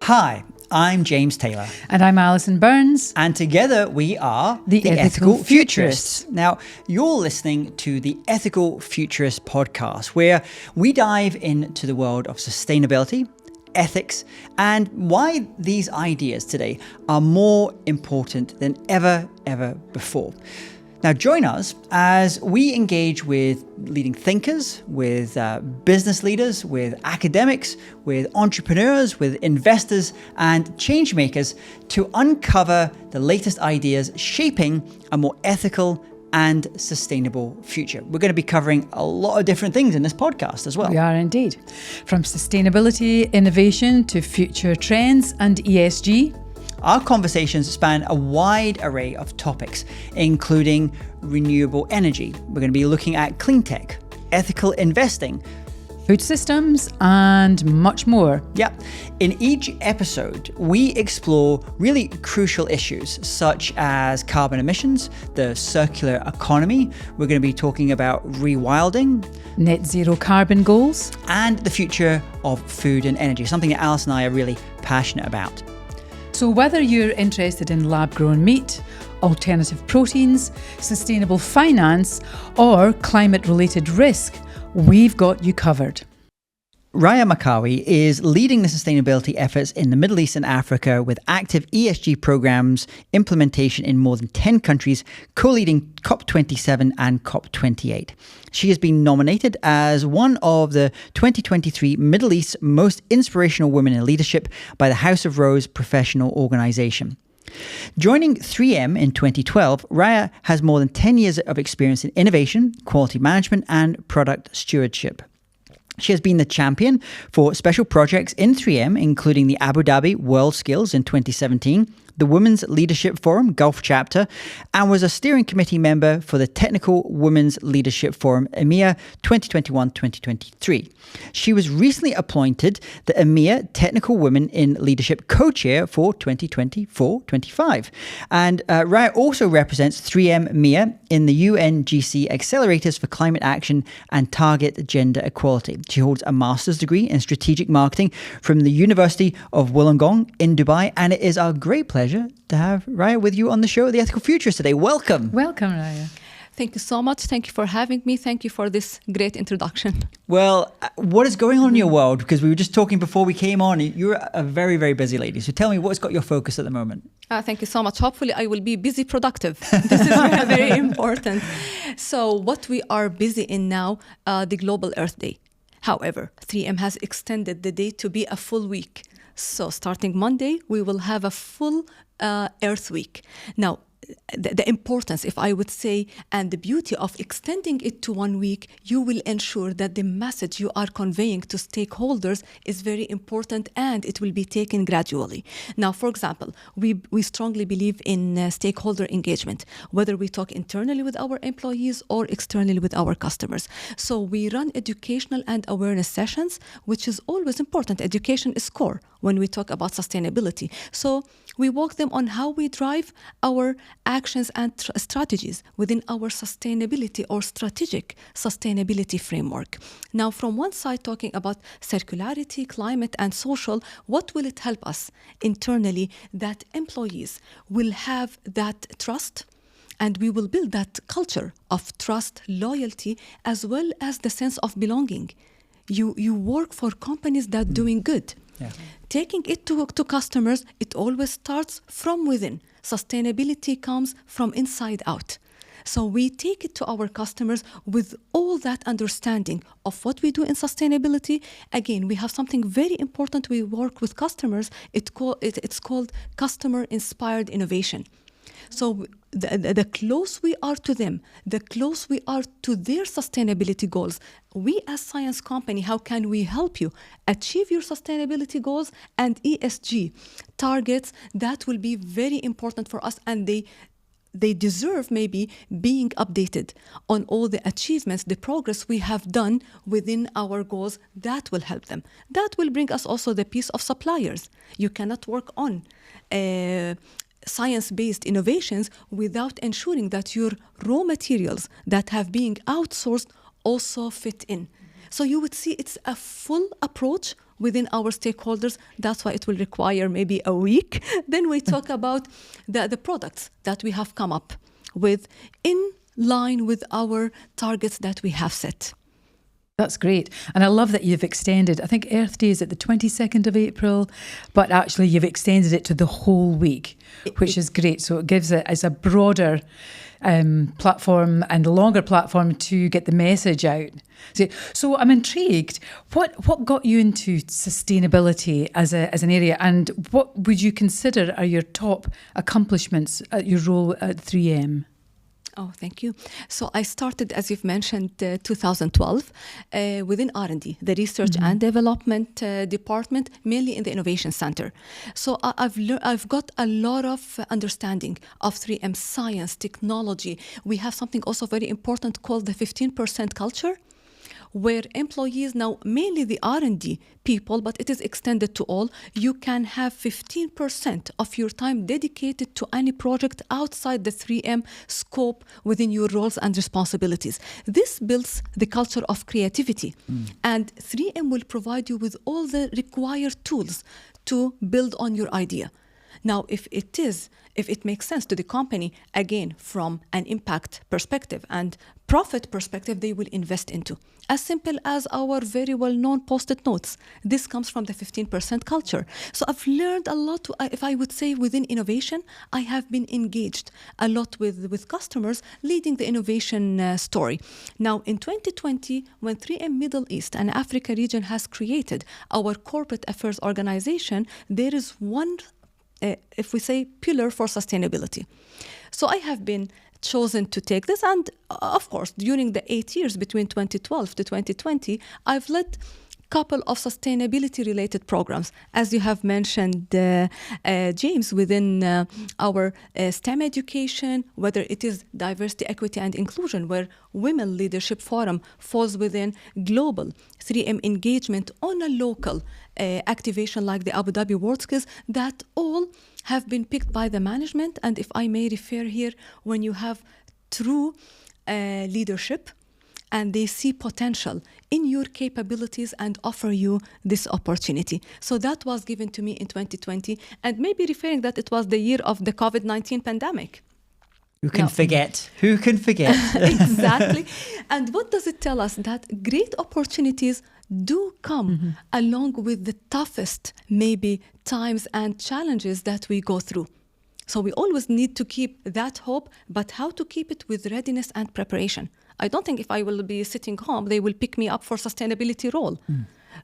Hi, I'm James Taylor. And I'm Alison Burns. And together we are the Ethical Futurists. Now, you're listening to the Ethical Futurist podcast, where we dive into the world of sustainability, ethics, and why these ideas today are more important than ever before. Now, join us as we engage with leading thinkers, with business leaders, with academics, with entrepreneurs, with investors and change makers to uncover the latest ideas shaping a more ethical and sustainable future. We're going to be covering a lot of different things in this podcast as well. We are indeed. From sustainability, innovation to future trends and ESG. Our conversations span a wide array of topics, including renewable energy. We're going to be looking at clean tech, ethical investing, food systems, and much more. Yeah. In each episode, we explore really crucial issues such as carbon emissions, the circular economy. We're going to be talking about rewilding, net zero carbon goals, and the future of food and energy, something that Alice and I are really passionate about. So whether you're interested in lab-grown meat, alternative proteins, sustainable finance, or climate-related risk, we've got you covered. Raya Makawi is leading the sustainability efforts in the Middle East and Africa with active ESG programs implementation in more than 10 countries, co-leading COP27 and COP28. She has been nominated as one of the 2023 Middle East's most inspirational women in leadership by the House of Rose Professional Organization. Joining 3M in 2012, Raya has more than 10 years of experience in innovation, quality management, and product stewardship. She has been the champion for special projects in 3M, including the Abu Dhabi World Skills in 2017, the Women's Leadership Forum Gulf Chapter, and was a steering committee member for the Technical Women's Leadership Forum EMEA 2021-2023. She was recently appointed the EMEA Technical Women in Leadership Co-Chair for 2024-25. And Raya also represents 3M EMEA in the UNGC Accelerators for Climate Action and Target Gender Equality. She holds a master's degree in strategic marketing from the University of Wollongong in Dubai, and it is our great pleasure to have Raya with you on the show, The Ethical Futurist, today. Welcome. Welcome, Raya. Thank you so much. Thank you for having me. Thank you for this great introduction. Well, what is going on in your world? Because we were just talking before we came on. You're a very, very busy lady. So tell me, what's got your focus at the moment? Thank you so much. Hopefully, I will be busy productive. This is very, very important. So what we are busy in now, the Global Earth Day. However, 3M has extended the day to be a full week. So starting Monday, we will have a full Earth Week. Now, the importance, if I would say, and the beauty of extending it to 1 week, you will ensure that the message you are conveying to stakeholders is very important and it will be taken gradually. Now, for example, we strongly believe in stakeholder engagement, whether we talk internally with our employees or externally with our customers. So we run educational and awareness sessions, which is always important. Education is core when we talk about sustainability. So we walk them on how we drive our actions and strategies within our sustainability or strategic sustainability framework. Now, from one side, talking about circularity, climate, and social, what will it help us internally that employees will have that trust? And we will build that culture of trust, loyalty, as well as the sense of belonging. You work for companies that are doing good. Yeah. Taking it to customers, it always starts from within. Sustainability comes from inside out. So we take it to our customers with all that understanding of what we do in sustainability. Again, we have something very important. We work with customers. It's called customer-inspired innovation. So the close we are to them, the close we are to their sustainability goals, we as science company, how can we help you achieve your sustainability goals and ESG targets? That will be very important for us, and they deserve maybe being updated on all the achievements, the progress we have done within our goals. That will help them. That will bring us also the piece of suppliers. You cannot work on science-based innovations without ensuring that your raw materials that have been outsourced also fit in. So you would see it's a full approach within our stakeholders. That's why it will require maybe a week. Then we talk about the products that we have come up with in line with our targets that we have set. That's great. And I love that you've extended, I think Earth Day is at the 22nd of April, but actually you've extended it to the whole week, which is great. So it gives it as a broader platform and a longer platform to get the message out. So I'm intrigued. What got you into sustainability as an area, and what would you consider are your top accomplishments at your role at 3M? Oh, thank you. So I started, as you've mentioned, 2012 within R&D, the Research and Development Department, mainly in the Innovation Center. So I've got a lot of understanding of 3M science, technology. We have something also very important called the 15% culture, where employees now, mainly the R&D people, but it is extended to all, you can have 15% of your time dedicated to any project outside the 3M scope within your roles and responsibilities. This builds the culture of creativity, and 3M will provide you with all the required tools to build on your idea. Now, if it makes sense to the company, again, from an impact perspective and profit perspective, they will invest into. As simple as our very well-known Post-it notes. This comes from the 15% culture. So I've learned a lot, if I would say, within innovation. I have been engaged a lot with customers, leading the innovation story. Now, in 2020, when 3M Middle East and Africa region has created our corporate affairs organization, there is one if we say, pillar for sustainability. So I have been chosen to take this, and of course, during the 8 years between 2012 to 2020, I've led couple of sustainability-related programs, as you have mentioned, James, within our STEM education, whether it is diversity, equity, and inclusion, where Women Leadership Forum falls within global 3M engagement on a local activation like the Abu Dhabi WorldSkills, that all have been picked by the management. And if I may refer here, when you have true leadership, and they see potential in your capabilities and offer you this opportunity. So that was given to me in 2020, and maybe referring that it was the year of the COVID-19 pandemic. Who can forget? Who can forget? Exactly. And what does it tell us? That great opportunities do come along with the toughest, maybe, times and challenges that we go through. So we always need to keep that hope, but how to keep it with readiness and preparation. I don't think if I will be sitting home, they will pick me up for sustainability role.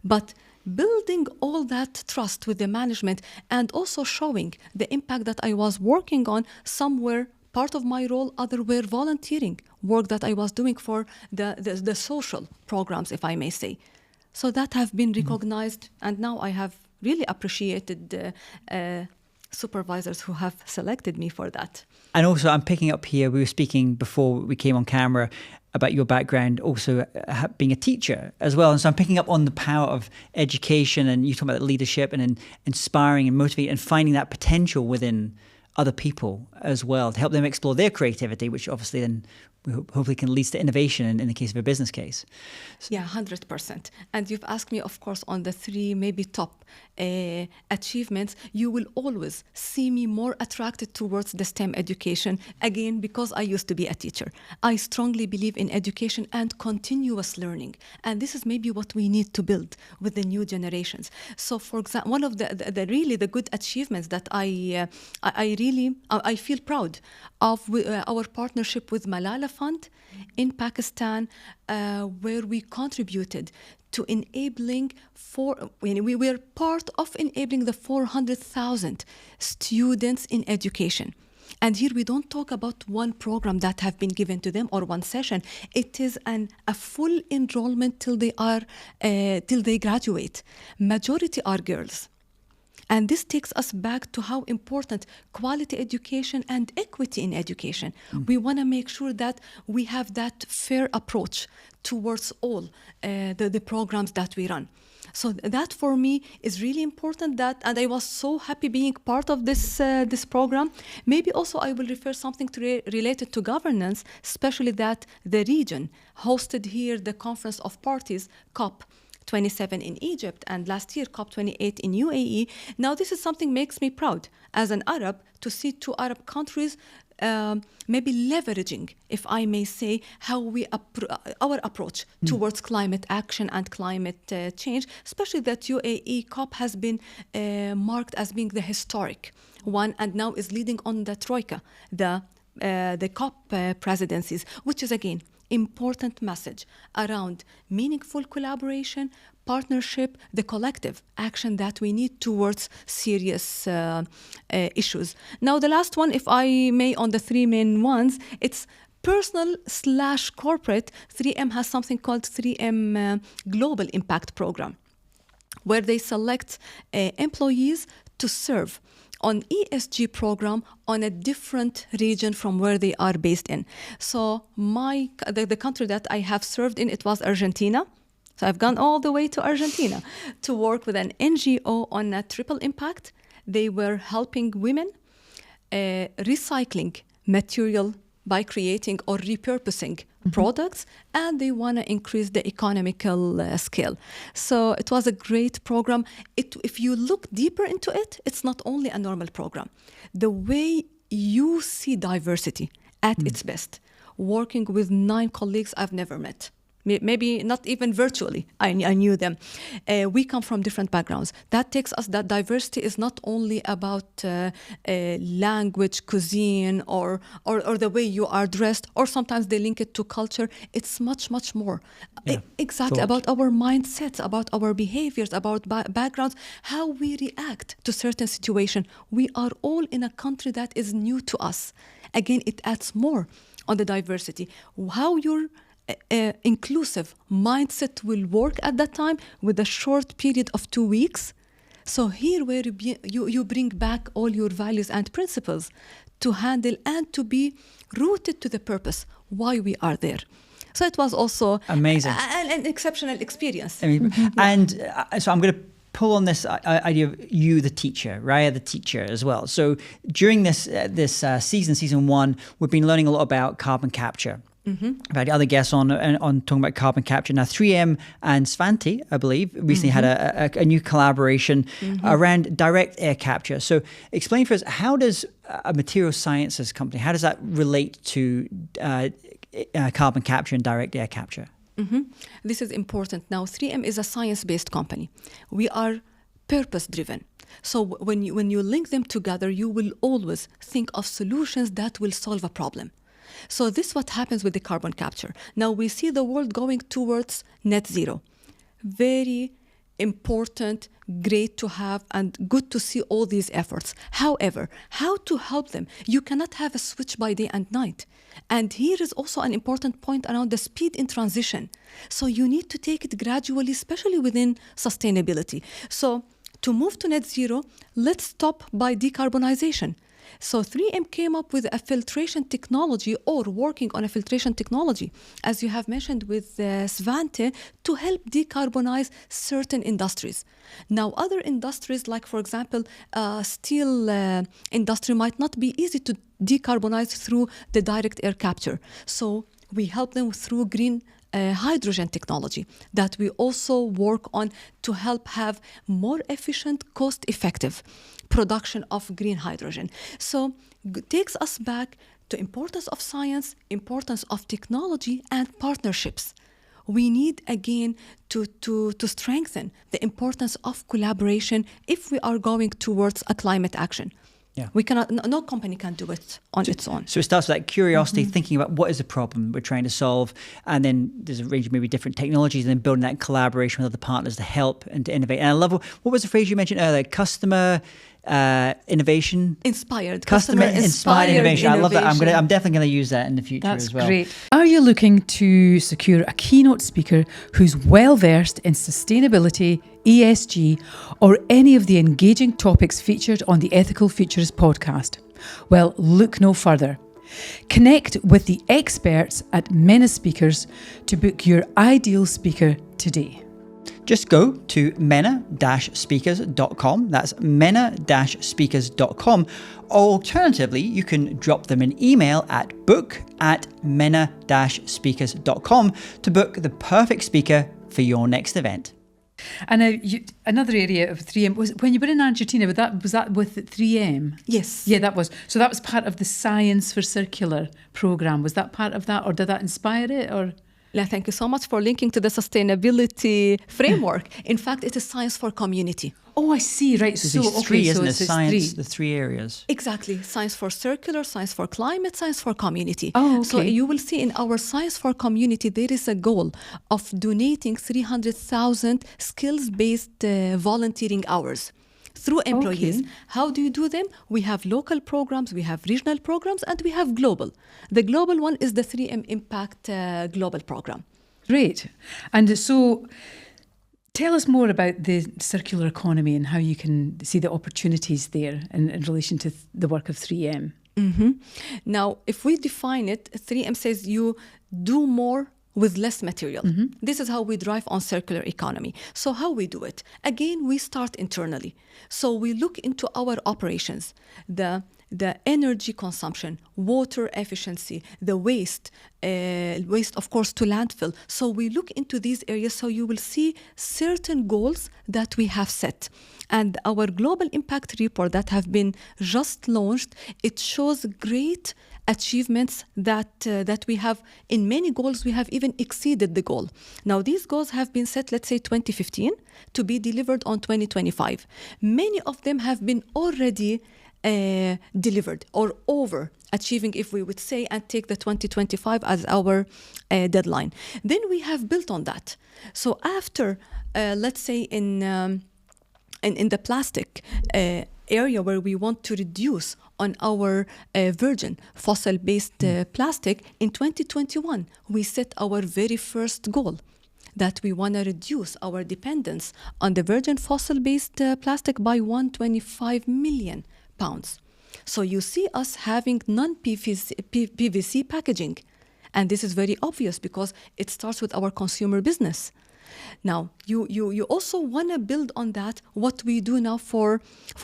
But building all that trust with the management and also showing the impact that I was working on, some were part of my role, other were volunteering work that I was doing for the social programs, if I may say. So that have been recognized, and now I have really appreciated supervisors who have selected me for that. And also, I'm picking up here, we were speaking before we came on camera about your background, also being a teacher as well. And so I'm picking up on the power of education, and you talk about leadership and inspiring and motivating and finding that potential within other people as well to help them explore their creativity, which obviously then hopefully can lead to innovation in the case of a business case. Yeah, 100%. And you've asked me, of course, on the three maybe top achievements. You will always see me more attracted towards the STEM education, again, because I used to be a teacher. I strongly believe in education and continuous learning. And this is maybe what we need to build with the new generations. So, for example, one of the really good achievements that I feel proud of our partnership with Malala Fund in Pakistan, where we contributed to enabling we were part of enabling the 400,000 students in education. And here we don't talk about one program that have been given to them or one session. It is a full enrollment till they graduate. Majority are girls. And this takes us back to how important quality education and equity in education. We want to make sure that we have that fair approach towards all the programs that we run. So that for me is really important, and I was so happy being part of this program. Maybe also I will refer something related to governance, especially that the region hosted here the Conference of Parties, COP 27 in Egypt and last year COP28 in UAE. Now this is something makes me proud as an Arab to see two Arab countries maybe leveraging, if I may say, how we our approach towards climate action and climate change, especially that UAE COP has been marked as being the historic one and now is leading on the Troika, the COP presidencies, which is again important message around meaningful collaboration, partnership, the collective action that we need towards serious issues. Now, the last one, if I may, on the three main ones, it's personal/corporate. 3M has something called 3M Global Impact Program, where they select employees to serve on ESG program on a different region from where they are based in. So the country that I have served in, it was Argentina. So I've gone all the way to Argentina to work with an NGO on a triple impact. They were helping women recycling material by creating or repurposing products, and they want to increase the economical scale. So it was a great program. If you look deeper into it, it's not only a normal program. The way you see diversity at its best, working with 9 colleagues I've never met. Maybe not even virtually, I knew them. We come from different backgrounds. That takes us that diversity is not only about language, cuisine, or the way you are dressed, or sometimes they link it to culture. It's much, much more. Exactly, about our mindsets, about our behaviors, about backgrounds, how we react to certain situations. We are all in a country that is new to us. Again, it adds more on the diversity. How your inclusive mindset will work at that time with a short period of 2 weeks. So here where you bring back all your values and principles to handle and to be rooted to the purpose, why we are there. So it was also amazing, an exceptional experience. I mean, and so I'm going to pull on this idea of you, the teacher, Raya, the teacher as well. So during this season 1, we've been learning a lot about carbon capture. I've had other guests on talking about carbon capture. Now, 3M and Svante, I believe, recently had a new collaboration around direct air capture. So explain for us, how does a material sciences company, how does that relate to carbon capture and direct air capture? This is important. Now, 3M is a science-based company. We are purpose-driven. So when you link them together, you will always think of solutions that will solve a problem. So this is what happens with the carbon capture. Now we see the world going towards net zero. Very important, great to have, and good to see all these efforts. However, how to help them? You cannot have a switch by day and night. And here is also an important point around the speed in transition. So you need to take it gradually, especially within sustainability. So to move to net zero, let's stop by decarbonization. So 3M came up with a filtration technology, or working on a filtration technology, as you have mentioned with Svante, to help decarbonize certain industries. Now, other industries, like for example, steel industry, might not be easy to decarbonize through the direct air capture. So we help them through green hydrogen technology that we also work on to help have more efficient, cost-effective production of green hydrogen. So it takes us back to importance of science, importance of technology, and partnerships. We need again to strengthen the importance of collaboration if we are going towards a climate action. Yeah. We cannot. No company can do it on its own. So it starts with that curiosity, thinking about what is the problem we're trying to solve, and then there's a range of maybe different technologies, and then building that collaboration with other partners to help and to innovate. And I love, what was the phrase you mentioned earlier? Customer innovation, inspired, customer inspired innovation. I love that. I'm definitely going to use that in the future That's as well. Great. Are you looking to secure a keynote speaker who's well versed in sustainability, ESG, or any of the engaging topics featured on the Ethical Futures podcast? Well, look no further. Connect with the experts at MENA Speakers to book your ideal speaker today. Just go to mena-speakers.com. That's mena-speakers.com. Alternatively, you can drop them an email at book@mena-speakers.com to book the perfect speaker for your next event. And another area of 3M was when you were in Argentina. Was that with 3M? Yes. Yeah, that was. So that was part of the Science for Circular program. Was that part of that, or did that inspire it, or? Yeah, thank you so much for linking to the sustainability framework. In fact, it is science for community. Oh, I see. Right. So these three, isn't it? Science, the three areas. Exactly. Science for circular, science for climate, science for community. Oh, okay. So you will see in our science for community, there is a goal of donating 300,000 skills-based volunteering hours through employees. Okay. How do you do them? We have local programs, we have regional programs, and we have global. The global one is the 3M Impact Global Program. Great. And so tell us more about the circular economy and how you can see the opportunities there in relation to the work of 3M. Mm-hmm. Now, if we define it, 3M says you do more with less material. Mm-hmm. This is how we drive on circular economy. So how we do it? Again, we start internally. So we look into our operations, the energy consumption, water efficiency, the waste of course to landfill. So we look into these areas, so you will see certain goals that we have set. And our global impact report that have been just launched, it shows great achievements that we have. In many goals, we have even exceeded the goal. Now, these goals have been set, let's say 2015, to be delivered on 2025. Many of them have been already delivered or over achieving, if we would say, and take the 2025 as our deadline. Then we have built on that. So after, let's say in the plastic area where we want to reduce on our virgin fossil-based plastic, in 2021, we set our very first goal that we want to reduce our dependence on the virgin fossil-based plastic by 125 million pounds. So you see us having non-PVC packaging. And this is very obvious because it starts with our consumer business. Now, you also want to build on that, what we do now for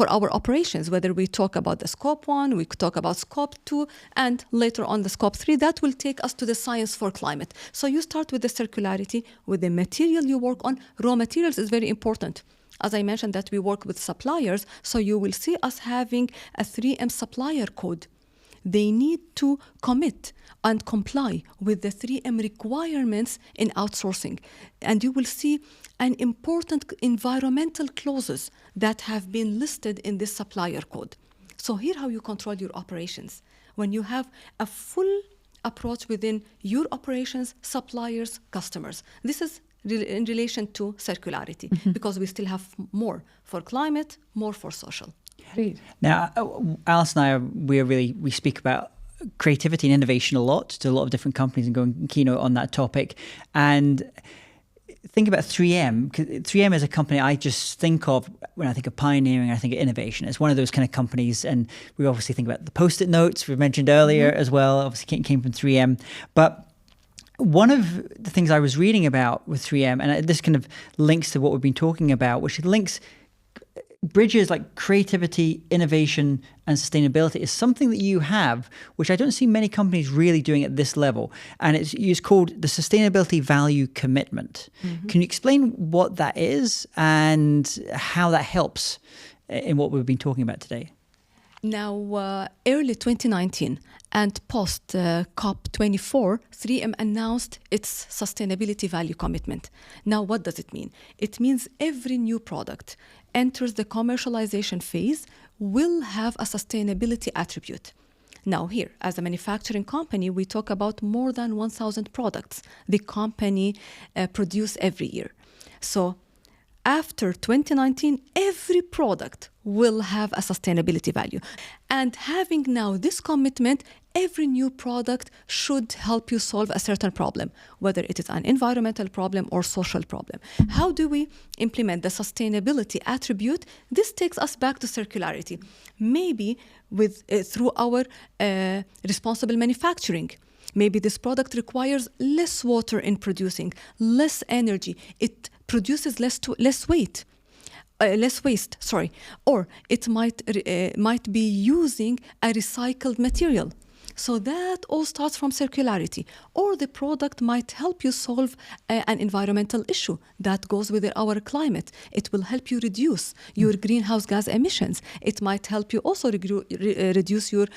our operations, whether we talk about the scope 1, we talk about scope 2, and later on the scope 3, that will take us to the science for climate. So you start with the circularity, with the material you work on. Raw materials is very important. As I mentioned that we work with suppliers, so you will see us having a 3M supplier code. They need to commit and comply with the 3M requirements in outsourcing. And you will see an important environmental clauses that have been listed in this supplier code. So here how you control your operations. When you have a full approach within your operations, suppliers, customers. This is in relation to circularity, because we still have more for climate, more for social. Great. Now, Alice and I, we speak about creativity and innovation a lot to a lot of different companies and going keynote on that topic. And think about 3M. 3M is a company I just think of when I think of pioneering, I think of innovation. It's one of those kind of companies. And we obviously think about the Post-it notes we mentioned earlier as well, obviously came from 3M. But one of the things I was reading about with 3M, and this kind of links to what we've been talking about, which links bridges like creativity, innovation, and sustainability, is something that you have, which I don't see many companies really doing at this level. And it's called the Sustainability Value Commitment. Mm-hmm. Can you explain what that is and how that helps in what we've been talking about today? Now, early 2019 and post COP24, 3M announced its Sustainability Value Commitment. Now, what does it mean? It means every new product enters the commercialization phase will have a sustainability attribute. Now here, as a manufacturing company, we talk about more than 1,000 products the company produce every year. So after 2019, every product will have a sustainability value. And having now this commitment, every new product should help you solve a certain problem, whether it is an environmental problem or social problem. How do we implement the sustainability attribute? This takes us back to circularity. Maybe through our responsible manufacturing. Maybe this product requires less water in producing, less energy. It produces less waste, or it might be using a recycled material. So that all starts from circularity. Or the product might help you solve an environmental issue that goes with our climate. It will help you reduce your greenhouse gas emissions. It might help you also reduce your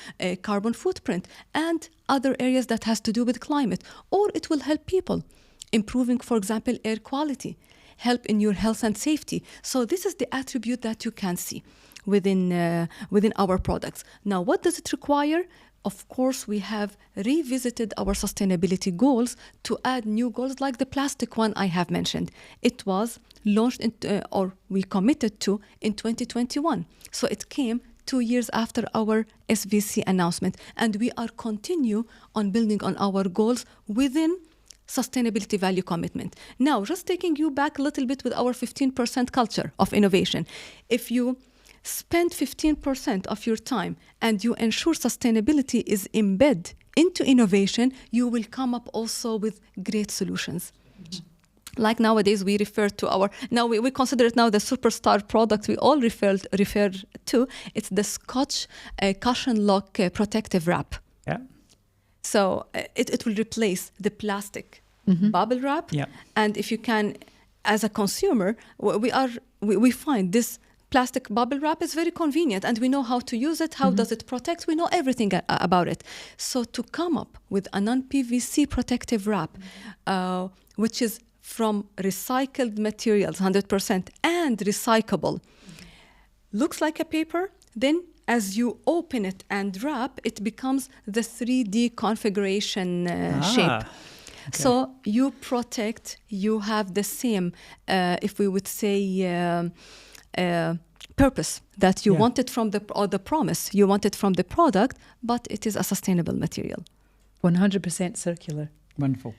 carbon footprint and other areas that has to do with climate. Or it will help people, improving, for example, air quality, help in your health and safety. So this is the attribute that you can see within our products. Now, what does it require? Of course, we have revisited our sustainability goals to add new goals like the plastic one I have mentioned. It was launched or we committed to in 2021. So it came 2 years after our SVC announcement, and we are continue on building on our goals within sustainability value commitment. Now, just taking you back a little bit with our 15% culture of innovation. If you spend 15% of your time and you ensure sustainability is embedded into innovation, you will come up also with great solutions. Like nowadays, we refer to we consider it now the superstar product we all refer to. It's the Scotch cushion lock protective wrap. Yeah. So it will replace the plastic bubble wrap. Yeah. And if you can, as a consumer, we find this plastic bubble wrap is very convenient, and we know how to use it, how does it protect, we know everything about it. So to come up with a non-PVC protective wrap, which is from recycled materials, 100%, and recyclable, looks like a paper, then as you open it and wrap, it becomes the 3D configuration shape. Okay. So you protect, you have the same, if we would say, purpose that you wanted from the promise you wanted from the product, but it is a sustainable material. 100% circular. Wonderful.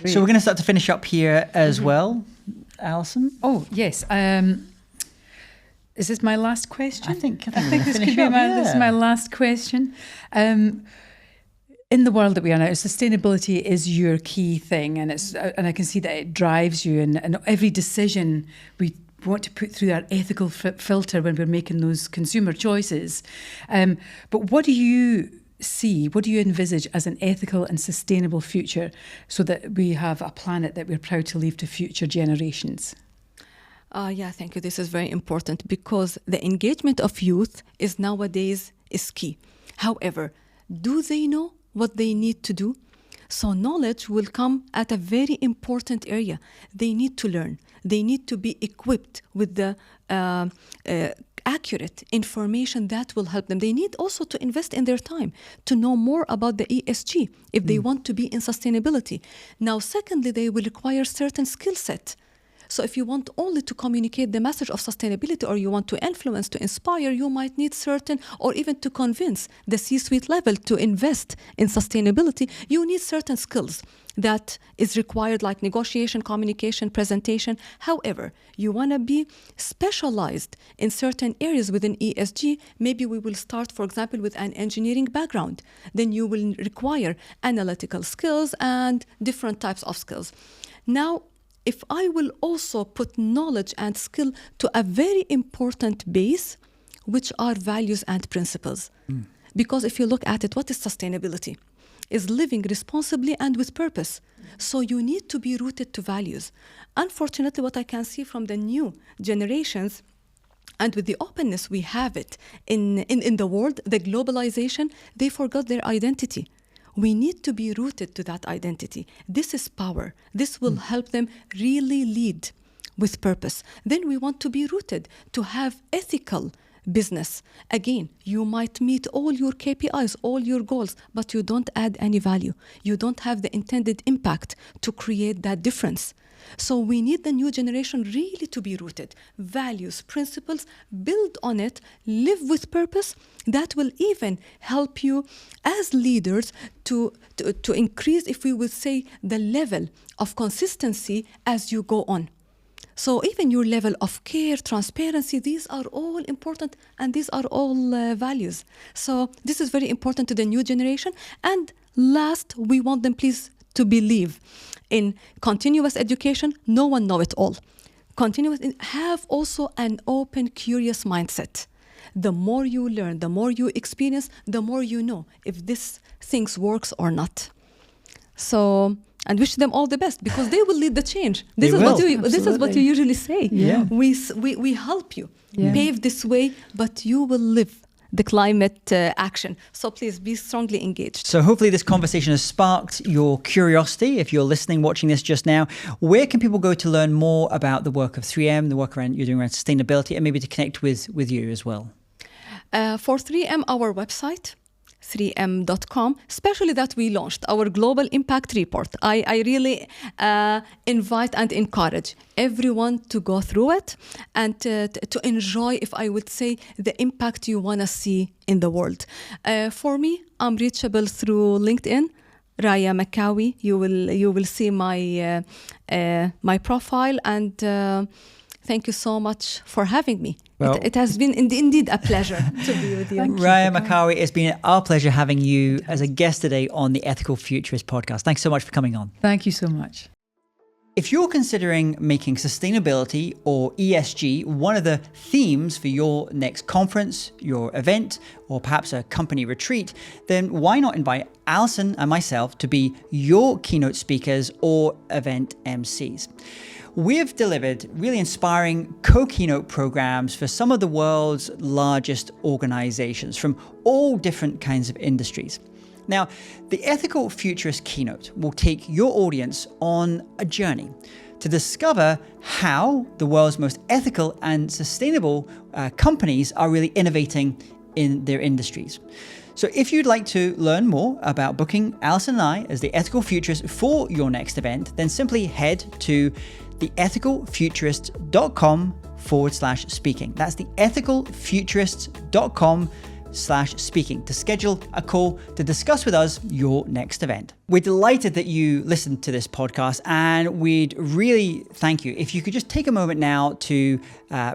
So we're going to start to finish up here as well, Alison. Oh, yes. Is this my last question? I think this could be my last question. In the world that we are now, sustainability is your key thing, and I can see that it drives you, and every decision we want to put through our ethical filter when we're making those consumer choices. But what do you see, what do you envisage as an ethical and sustainable future so that we have a planet that we're proud to leave to future generations? Thank you. This is very important because the engagement of youth is nowadays key. However, do they know what they need to do? So knowledge will come at a very important area. They need to learn. They need to be equipped with the accurate information that will help them. They need also to invest in their time to know more about the ESG if they want to be in sustainability. Now, secondly, they will require certain skill set. So if you want only to communicate the message of sustainability, or you want to influence, to inspire, you might need certain, or even to convince the C-suite level to invest in sustainability, you need certain skills that is required, like negotiation, communication, presentation. However, you want to be specialized in certain areas within ESG. Maybe we will start, for example, with an engineering background. Then you will require analytical skills and different types of skills. Now, if I will also put knowledge and skill to a very important base, which are values and principles. Because if you look at it, what is sustainability? Is living responsibly and with purpose. So you need to be rooted to values. Unfortunately, what I can see from the new generations, and with the openness we have it in the world, the globalization, they forgot their identity. We need to be rooted to that identity. This is power. This will help them really lead with purpose. Then we want to be rooted to have ethical business. Again, you might meet all your KPIs, all your goals, but you don't add any value. You don't have the intended impact to create that difference. So we need the new generation really to be rooted. Values, principles, build on it, live with purpose. That will even help you as leaders to increase, if we would say, the level of consistency as you go on. So even your level of care, transparency, these are all important, and these are all values. So this is very important to the new generation. And last, we want them, please, to believe in continuous education. No one knows it all. Have also an open, curious mindset. The more you learn, the more you experience, the more you know if this things works or not. So, and wish them all the best, because they will lead the change. This is what you usually say. Yeah. We help you pave this way, but you will live the climate action. So please be strongly engaged. So hopefully this conversation has sparked your curiosity. If you're listening, watching this just now, where can people go to learn more about the work of 3M, the work you're doing around sustainability, and maybe to connect with you as well? For 3M, our website, 3m.com, especially that we launched our Global Impact Report. I really invite and encourage everyone to go through it and to enjoy, if I would say, the impact you want to see in the world. For me, I'm reachable through LinkedIn, Raya Makawi. You will see my profile, and thank you so much for having me. Well, it has been indeed a pleasure to be with you. Raya Makawi, it's been our pleasure having you as a guest today on the Ethical Futurist podcast. Thanks so much for coming on. Thank you so much. If you're considering making sustainability or ESG one of the themes for your next conference, your event, or perhaps a company retreat, then why not invite Alison and myself to be your keynote speakers or event MCs? We've delivered really inspiring co-keynote programs for some of the world's largest organizations from all different kinds of industries. Now, the Ethical Futurist keynote will take your audience on a journey to discover how the world's most ethical and sustainable companies are really innovating in their industries. So if you'd like to learn more about booking Alison and I as the Ethical Futurist for your next event, then simply head to theethicalfuturist.com/speaking. That's theethicalfuturist.com/speaking to schedule a call to discuss with us your next event. We're delighted that you listened to this podcast, and we'd really thank you if you could just take a moment now to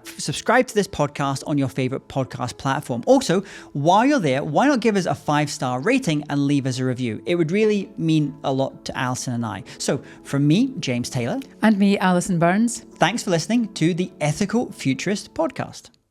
subscribe to this podcast on your favorite podcast platform. Also, while you're there, why not give us a 5-star rating and leave us a review? It would really mean a lot to Alison and I. So from me, James Taylor. And me, Alison Burns. Thanks for listening to the Ethical Futurist podcast.